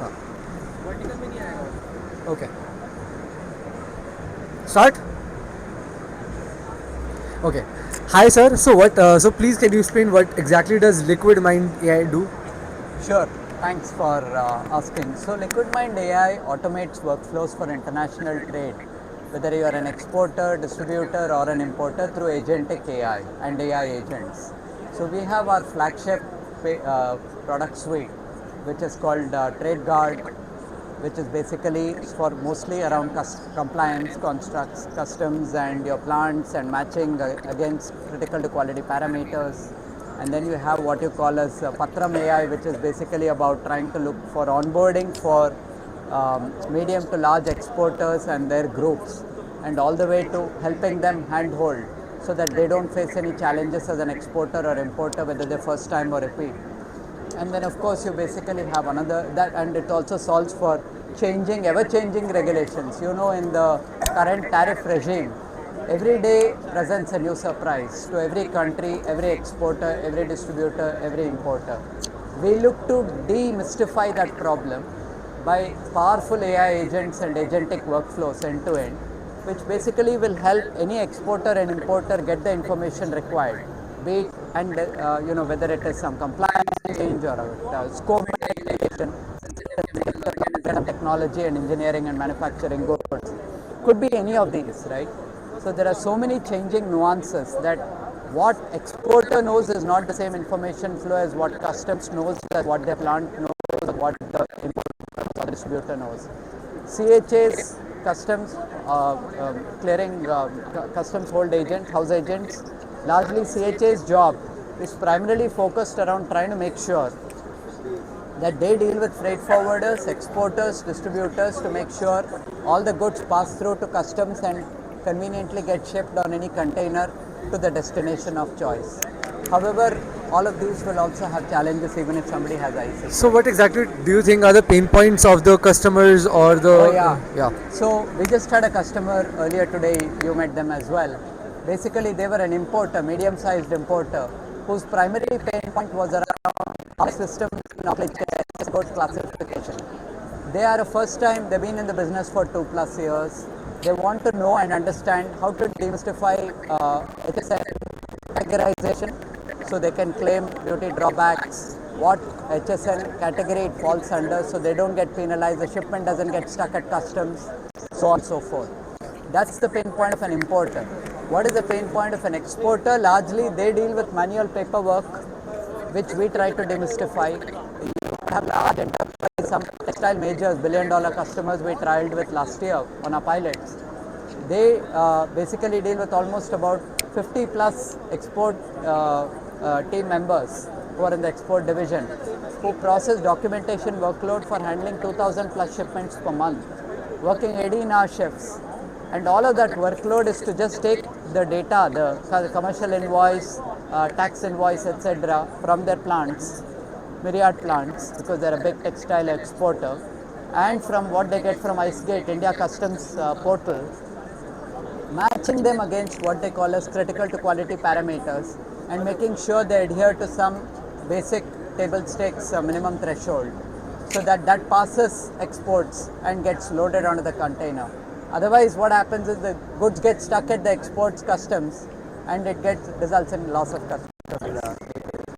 हाँ. Okay. Start. Okay. Hi, sir. So what? So please, can you explain what exactly does Liquidmind AI do? Sure, thanks for asking. So, Liquidmind AI automates workflows for international trade, whether you are an exporter, distributor, or an importer through agentic AI and AI agents. So, we have our flagship product suite, which is called Trade Guard, which is basically for mostly around compliance, constructs, customs, and your plants and matching against critical to quality parameters. And then you have what you call as Patram AI, which is basically about trying to look for onboarding for medium to large exporters and their groups, and all the way to helping them handhold so that they don't face any challenges as an exporter or importer, whether they're first time or repeat. And then of course you basically have another that, and it also solves for changing, ever changing regulations. In the current tariff regime, every day presents a new surprise to every country, every exporter, every distributor, every importer. We look to demystify that problem by powerful AI agents and agentic workflows end to end, which basically will help any exporter and importer get the information required, be it and whether it is some compliance change or scope modification, technology and engineering and manufacturing goods. Could be any of these, right? So there are so many changing nuances that what exporter knows is not the same information flow as what customs knows, as what their plant knows, what the importer or the distributor knows. CHA's customs clearing customs hold agent, house agents, largely CHA's job is primarily focused around trying to make sure that they deal with freight forwarders, exporters, distributors to make sure all the goods pass through to customs and conveniently get shipped on any container to the destination of choice. However, all of these will also have challenges even if somebody has ICs. So what exactly do you think are the pain points of the customers or the Oh yeah. yeah? So we just had a customer earlier today. You met them as well. Basically, they were an importer, medium-sized importer, whose primary pain point was around system knowledge about classification. They are a first time. They've been in the business for 2+ years. They want to know and understand how to demystify HSN categorization, so they can claim duty drawbacks, what HSN category it falls under, so they don't get penalized, the shipment doesn't get stuck at customs, so on and so forth. That's the pain point of an importer. What is the pain point of an exporter? Largely, they deal with manual paperwork, which we try to demystify. You have large enterprise, some textile majors, billion-dollar customers we trialed with last year on our pilots. They basically deal with almost about 50+ export team members who are in the export division, who process documentation workload for handling 2,000+ shipments per month, working 18-hour shifts. And all of that workload is to just take the data, the commercial invoice, tax invoice, etc., from their plants, myriad plants, because they're a big textile exporter, and from what they get from IceGate, India Customs portal, matching them against what they call as critical to quality parameters and making sure they adhere to some basic table stakes minimum threshold, so that that passes exports and gets loaded onto the container. Otherwise, what happens is the goods get stuck at the exports customs and it results in loss of customs.